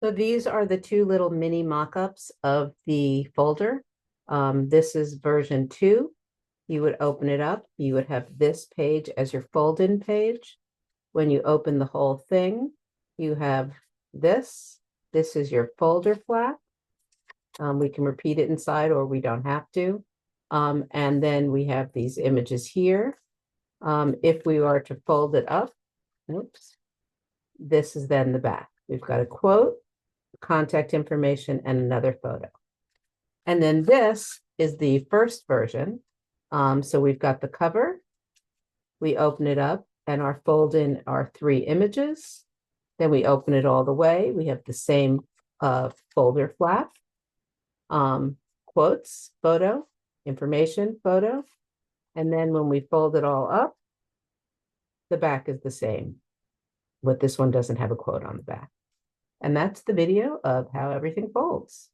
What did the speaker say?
So these are the two little mini mock-ups of the folder. This is version 2. You would open it up. You would have this page as your fold-in page. When you open the whole thing, you have this. This is your folder flap. We can repeat it inside or we don't have to. And then we have these images here. If we are to fold it up, oops, this is then the back. We've got a quote, contact information, and another photo. And then this is the first version. So we've got the cover. We open it up and our fold in are 3 images. Then we open it all the way. We have the same folder flap. Quotes, photo, information, photo. And then when we fold it all up, the back is the same. But this one doesn't have a quote on the back. And that's the video of how everything folds.